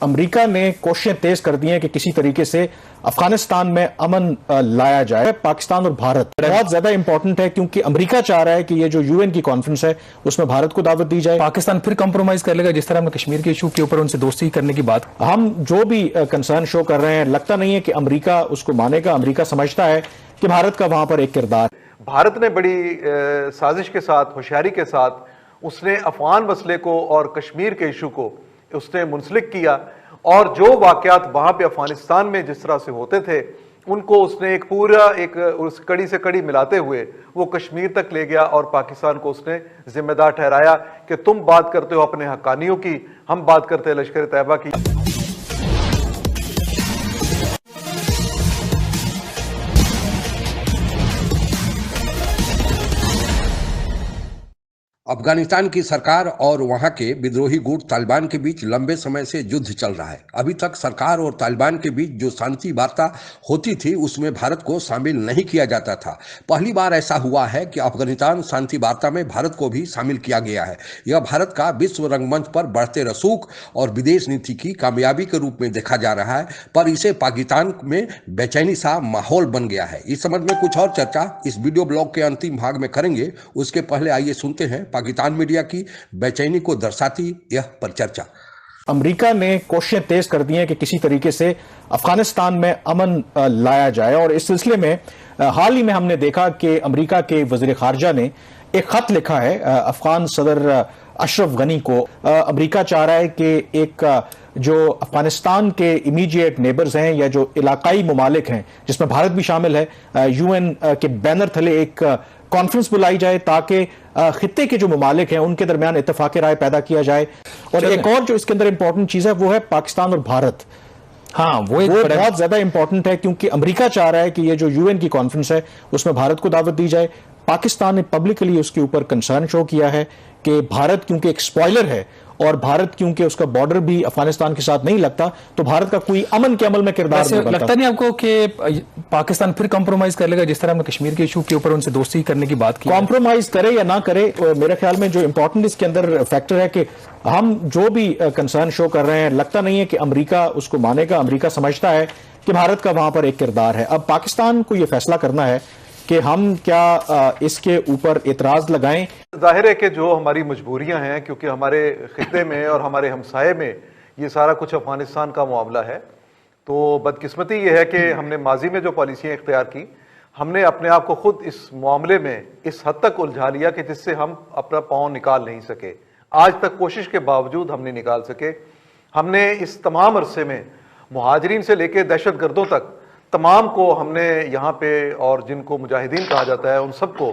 America ने कोशिशें तेज कर दी हैं कि किसी तरीके से अफगानिस्तान में अमन लाया जाए। पाकिस्तान और भारत बहुत ज्यादा इंपॉर्टेंट है क्योंकि अमेरिका चाह रहा है कि ये जो यूएन की कॉन्फ्रेंस है उसमें भारत को दावत दी जाए। पाकिस्तान फिर कंप्रोमाइज कर लेगा, जिस तरह हमने कश्मीर के इशू के ऊपर उनसे दोस्ती करने की बात। हम जो भी कंसर्न शो कर रहे हैं, लगता नहीं है कि अमेरिका उसको मानेगा। अमेरिका समझता है कि भारत का वहां पर एक किरदार। भारत ने बड़ी साजिश के साथ, होशियारी के साथ उसने अफगान मसले को और कश्मीर के इशू को उसने मुंसलिक किया और जो वाकयात वहां पे अफगानिस्तान में जिस तरह से होते थे उनको उसने एक पूरा उस कड़ी से कड़ी मिलाते हुए वो कश्मीर तक ले गया और पाकिस्तान को उसने जिम्मेदार ठहराया कि तुम बात करते हो अपने हक्कानियों की, हम बात करते हैं लश्कर तैयबा की। अफगानिस्तान की सरकार और वहां के विद्रोही गुट तालिबान के बीच लंबे समय से युद्ध चल रहा है। अभी तक सरकार और तालिबान के बीच जो शांति वार्ता होती थी उसमें भारत को शामिल नहीं किया जाता था। पहली बार ऐसा हुआ है कि अफगानिस्तान शांति वार्ता में भारत को भी शामिल किया गया है। यह भारत का विश्व रंगमंच पर बढ़ते रसूख और विदेश नीति की कामयाबी के रूप में देखा जा रहा है, पर इसे पाकिस्तान में बेचैनी सा माहौल बन गया है। इस संबंध में कुछ और चर्चा इस वीडियो ब्लॉग के अंतिम भाग में करेंगे। उसके पहले आइए सुनते हैं पाकिस्तान मीडिया की बेचैनी को दर्शाती यह परिचर्चा। अमेरिका ने कोशिशें तेज कर दी हैं कि किसी तरीके से अफगानिस्तान में अमन लाया जाए और इस सिलसिले में हाल ही में हमने देखा कि अमेरिका के वजीर खारजा ने एक खत लिखा है अफगान सदर अशरफ गनी को। अमेरिका चाह रहा है कि एक जो अफगानिस्तान के इमीडिएट नेबर्स हैं या जो इलाकाई ममालिक हैं जिसमें भारत भी शामिल है, यूएन के बैनर तले एक कॉन्फ्रेंस बुलाई जाए ताकि खित्ते के जो ममालिक हैं उनके दरमियान इत्तेफाक राय पैदा किया जाए। और एक और जो इसके अंदर इंपॉर्टेंट चीज है वो है पाकिस्तान और भारत। हाँ, वो बहुत ज्यादा इंपॉर्टेंट है क्योंकि अमेरिका चाह रहा है कि ये जो यूएन की कॉन्फ्रेंस है उसमें भारत को दावत दी जाए। पाकिस्तान ने पब्लिकली उसके ऊपर कंसर्न शो किया है कि भारत क्योंकि एक स्पॉइलर है और भारत क्योंकि उसका बॉर्डर भी अफगानिस्तान के साथ नहीं लगता, तो भारत का कोई अमन के अमल में किरदार नहीं बनता। लगता नहीं आपको कि पाकिस्तान फिर कंप्रोमाइज कर लेगा, जिस तरह हमने कश्मीर के इशू के ऊपर उनसे दोस्ती करने की बात की? कॉम्प्रोमाइज करे या ना करे, मेरे ख्याल में जो इंपॉर्टेंट इसके अंदर फैक्टर है कि हम जो भी कंसर्न शो कर रहे हैं, लगता नहीं है कि अमेरिका उसको मानेगा। अमेरिका समझता है कि भारत का वहां पर एक किरदार है। अब पाकिस्तान को यह फैसला करना है कि हम क्या इसके ऊपर एतराज लगाएं। जाहिर है कि जो हमारी मजबूरियां हैं, क्योंकि हमारे खित्ते में और हमारे हमसाये में ये सारा कुछ अफगानिस्तान का मामला है, तो बदकिस्मती ये है कि हमने माजी में जो पॉलिसियां इख्तियार की, हमने अपने आप को खुद इस मामले में इस हद तक उलझा लिया कि जिससे हम अपना पाँव निकाल नहीं सके। आज तक कोशिश के बावजूद हम नहीं निकाल सके। हमने इस तमाम अरसे में मुहाजिरीन से लेकर दहशत गर्दों तक तमाम को हमने यहाँ पे, और जिनको मुजाहिदीन कहा जाता है उन सबको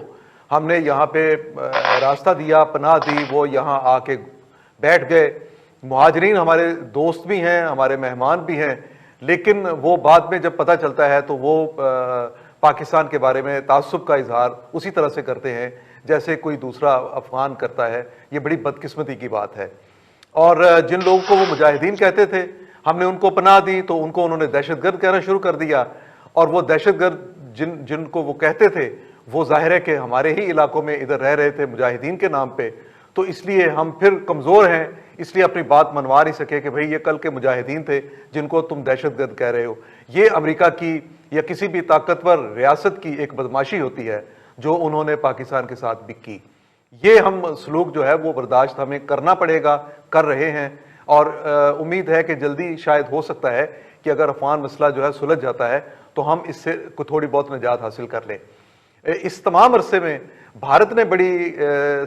हमने यहाँ पे रास्ता दिया, पनाह दी, वो यहाँ आके बैठ गए। मुहाजिरीन हमारे दोस्त भी हैं, हमारे मेहमान भी हैं, लेकिन वो बाद में जब पता चलता है तो वो पाकिस्तान के बारे में तासुब का इजहार उसी तरह से करते हैं जैसे कोई दूसरा अफगान करता है। ये बड़ी बदकिस्मती की बात है। और जिन लोगों को वो मुजाहिदीन कहते थे, हमने उनको पनाह दी तो उनको उन्होंने दहशतगर्द कहना शुरू कर दिया। और वो दहशतगर्द जिनको वो कहते थे वो जाहिर है कि हमारे ही इलाकों में इधर रह रहे थे मुजाहिदीन के नाम पे, तो इसलिए हम फिर कमज़ोर हैं, इसलिए अपनी बात मनवा नहीं सके कि भाई ये कल के मुजाहिदीन थे जिनको तुम दहशतगर्द कह रहे हो। ये अमेरिका की या किसी भी ताकतवर रियासत की एक बदमाशी होती है जो उन्होंने पाकिस्तान के साथ भी की। ये हम सलूक जो है वो बर्दाश्त हमें करना पड़ेगा, कर रहे हैं। और उम्मीद है कि जल्दी शायद हो सकता है कि अगर अफगान मसला जो है सुलझ जाता है तो हम इससे थोड़ी बहुत निजात हासिल कर लें। इस तमाम अरसे में भारत ने बड़ी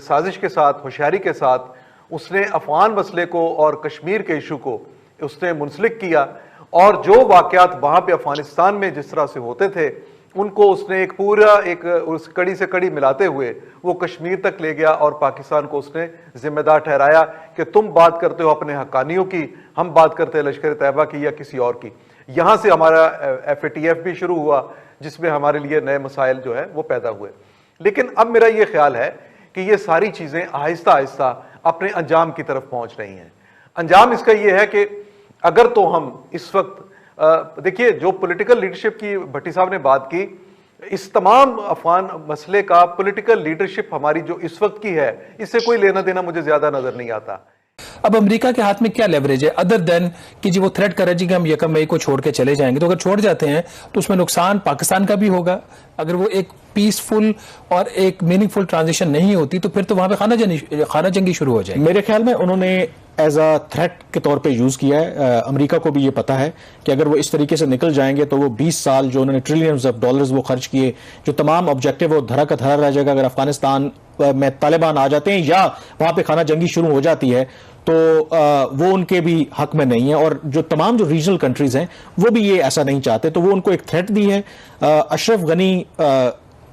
साजिश के साथ, होशियारी के साथ उसने अफगान मसले को और कश्मीर के इशू को उसने मुंसलिक किया और जो वाकयात वहाँ पे अफगानिस्तान में जिस तरह से होते थे उनको उसने एक पूरा उस कड़ी से कड़ी मिलाते हुए वो कश्मीर तक ले गया और पाकिस्तान को उसने जिम्मेदार ठहराया कि तुम बात करते हो अपने हक्कानियों की, हम बात करते हैं लश्कर तैयबा की या किसी और की। यहाँ से हमारा FATF भी शुरू हुआ जिसमें हमारे लिए नए मसाइल जो है वो पैदा हुए। लेकिन अब मेरा ये ख्याल है कि ये सारी चीज़ें आहिस्ता आहिस्ता अपने अंजाम की तरफ पहुँच रही हैं। अंजाम इसका ये है कि अगर तो हम इस वक्त देखिए, जो पॉलिटिकल लीडरशिप की भट्टी साहब ने बात की, इस तमाम अफगान मसले का पॉलिटिकल लीडरशिप हमारी जो इस वक्त की है इससे कोई लेना देना मुझे ज्यादा नजर नहीं आता। अब अमेरिका के हाथ में क्या लेवरेज है अदर देन कि जी वो थ्रेट कर रहे हैं जी कि हम 1 मई को छोड़ के चले जाएंगे। तो अगर छोड़ जाते हैं तो उसमें नुकसान पाकिस्तान का भी होगा। अगर वो एक पीसफुल और एक मीनिंगफुल ट्रांजिशन नहीं होती तो फिर तो वहां पे खाना जंगी शुरू हो जाएगी। मेरे ख्याल में उन्होंने एज अ थ्रेट के तौर पे यूज किया है। अमेरिका को भी ये पता है कि अगर वो इस तरीके से निकल जाएंगे तो वो 20 साल जो उन्होंने ट्रिलियंस ऑफ डॉलर्स वो खर्च किए, जो तमाम ऑब्जेक्टिव वो धरा का धरा रह जाएगा। अगर अफगानिस्तान में तालिबान आ जाते हैं या वहां पे खाना जंगी शुरू हो जाती है तो वो उनके भी हक में नहीं है। और जो तमाम जो रीजनल कंट्रीज हैं वो भी ये ऐसा नहीं चाहते, तो वो उनको एक थ्रेट दी है। अशरफ गनी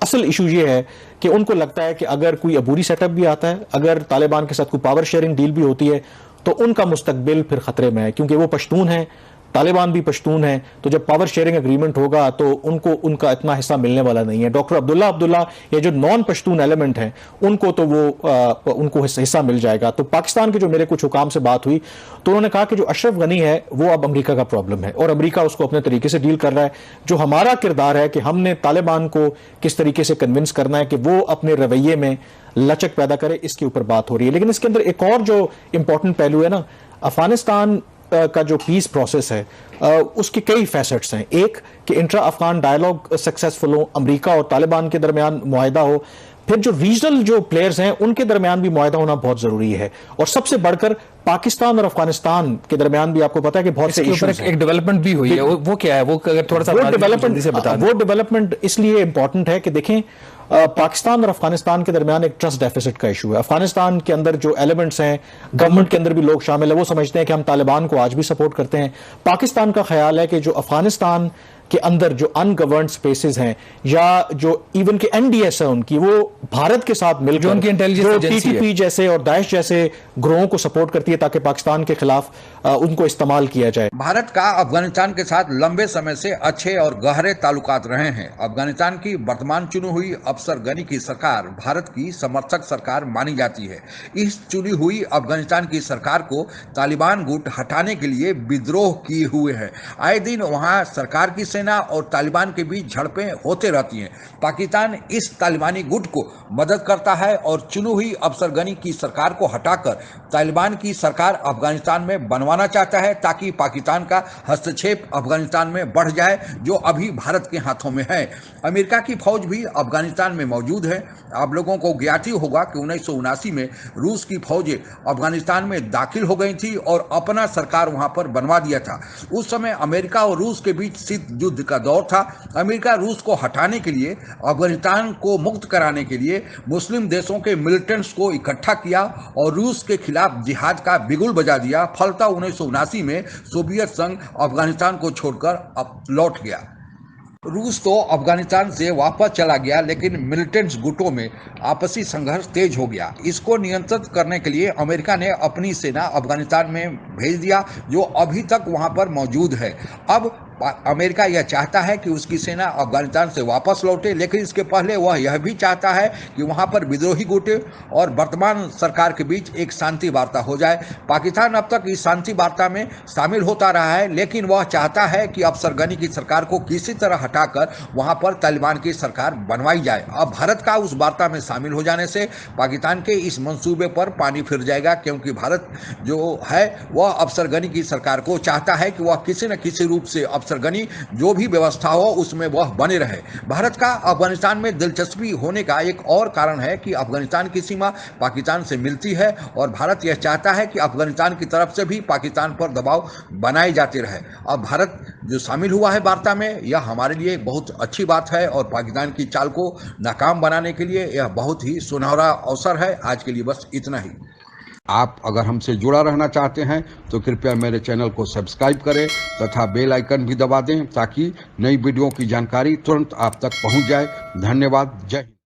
असल इशू ये है कि उनको लगता है कि अगर कोई अबूरी सेटअप भी आता है, अगर तालिबान के साथ कोई पावर शेयरिंग डील भी होती है तो उनका मुस्तकबिल फिर खतरे में है, क्योंकि वो पश्तून है, तालिबान भी पश्तून है। तो जब पावर शेयरिंग एग्रीमेंट होगा तो उनको उनका इतना हिस्सा मिलने वाला नहीं है। डॉक्टर अब्दुल्ला ये जो नॉन पश्तून एलिमेंट हैं उनको तो वो उनको हिस्सा मिल जाएगा। तो पाकिस्तान के जो मेरे कुछ हुकाम से बात हुई तो उन्होंने कहा कि जो अशरफ गनी है वो अब अमेरिका का प्रॉब्लम है और अमेरिका उसको अपने तरीके से डील कर रहा है। जो हमारा किरदार है कि हमने तालिबान को किस तरीके से कन्विंस करना है कि वो अपने रवैये में लचक पैदा करे, इसके ऊपर बात हो रही है। लेकिन इसके अंदर एक और जो इंपॉर्टेंट पहलू है ना, अफगानिस्तान का जो पीस प्रोसेस है उसके कई फैसेट्स हैं। एक कि इंट्रा अफगान डायलॉग सक्सेसफुल हो, अमेरिका और तालिबान के दरमियान मुआहिदा हो, फिर जो रीजनल जो प्लेयर्स हैं उनके दरमियान भी मुआहिदा होना बहुत जरूरी है, और सबसे बढ़कर पाकिस्तान और अफगानिस्तान के दरमियान भी आपको पता है कि बहुत से इश्यूज हैं। एक डेवलपमेंट भी हुई है, वो क्या है, वो अगर थोड़ा सा वो डेवलपमेंट इसलिए इंपॉर्टेंट है कि देखें पाकिस्तान और अफगानिस्तान के दरमियान एक ट्रस्ट डेफिसिट का इशू है। अफगानिस्तान के अंदर जो एलिमेंट्स हैं, गवर्नमेंट के अंदर भी लोग शामिल है, वो समझते हैं कि हम तालिबान को आज भी सपोर्ट करते हैं। पाकिस्तान का ख्याल है कि जो अफगानिस्तान के अंदर जो अनगवर्न्ड स्पेसेस हैं या जो इवन के एनडीएस है उनकी, वो भारत के साथ मिलकर उनकी इंटेलिजेंस टीटीपी जैसे और दाइश जैसे ग्रोहों को सपोर्ट करती है ताकि पाकिस्तान के खिलाफ उनको इस्तेमाल किया जाए। भारत का अफगानिस्तान के साथ लंबे समय से अच्छे और गहरे ताल्लुकात रहे हैं। अफगानिस्तान की वर्तमान चुनी हुई अफसर गनी की सरकार भारत की समर्थक सरकार मानी जाती है। इस चुनी हुई अफगानिस्तान की सरकार को तालिबान गुट हटाने के लिए विद्रोह किए हुए है। आए दिन वहां सरकार की सेना और तालिबान के बीच झड़पें होते रहती हैं। पाकिस्तान इस तालिबानी गुट को मदद करता है और चुनी हुई अफसर गनी की सरकार को हटाकर तालिबान की सरकार अफगानिस्तान में बनवाना चाहता है ताकि पाकिस्तान का हस्तक्षेप अफगानिस्तान में बढ़ जाए, जो अभी भारत के हाथों में है। अमेरिका की फौज भी अफगानिस्तान में मौजूद है। आप लोगों को ज्ञात ही होगा कि 1979 में रूस की फौजें अफगानिस्तान में दाखिल हो गई थी और अपना सरकार वहां पर बनवा दिया था। उस समय अमेरिका और रूस के बीच शीत युद्ध का दौर था। अमेरिका रूस को हटाने के लिए, अफगानिस्तान को मुक्त कराने के लिए मुस्लिम देशों के मिलिटेंट्स को इकट्ठा किया और रूस के खिलाफ जिहाद का बिगुल बजा दिया। फलता 1979 में सोवियत संघ अफगानिस्तान को छोड़कर लौट गया। रूस तो अफगानिस्तान से वापस चला गया, लेकिन मिलिटेंट्स गुटों में आपसी संघर्ष तेज हो गया। इसको नियंत्रित करने के लिए अमेरिका ने अपनी सेना अफगानिस्तान में भेज दिया, जो अभी तक वहां पर मौजूद है। अब अमेरिका यह चाहता है कि उसकी सेना अफगानिस्तान से वापस लौटे, लेकिन इसके पहले वह यह भी चाहता है कि वहां पर विद्रोही गुटे और वर्तमान सरकार के बीच एक शांति वार्ता हो जाए। पाकिस्तान अब तक इस शांति वार्ता में शामिल होता रहा है, लेकिन वह चाहता है कि अफसर गनी की सरकार को किसी तरह हटाकर वहां पर तालिबान की सरकार बनवाई जाए। अब भारत का उस वार्ता में शामिल हो जाने से पाकिस्तान के इस मंसूबे पर पानी फिर जाएगा, क्योंकि भारत जो है वह अफसर गनी की सरकार को चाहता है कि वह किसी न किसी रूप से अफसर गनी जो भी व्यवस्था हो उसमें वह बने रहे। भारत का अफगानिस्तान में दिलचस्पी होने का एक और कारण है कि अफगानिस्तान की सीमा पाकिस्तान से मिलती है और भारत यह चाहता है कि अफगानिस्तान की तरफ से भी पाकिस्तान पर दबाव बनाए जाते रहे। अब भारत जो शामिल हुआ है वार्ता में, यह हमारे लिए बहुत अच्छी बात है और पाकिस्तान की चाल को नाकाम बनाने के लिए यह बहुत ही सुनहरा अवसर है। आज के लिए बस इतना ही। आप अगर हमसे जुड़ा रहना चाहते हैं तो कृपया मेरे चैनल को सब्सक्राइब करें तथा बेल आइकन भी दबा दें ताकि नई वीडियो की जानकारी तुरंत आप तक पहुंच जाए। धन्यवाद। जय हिंद।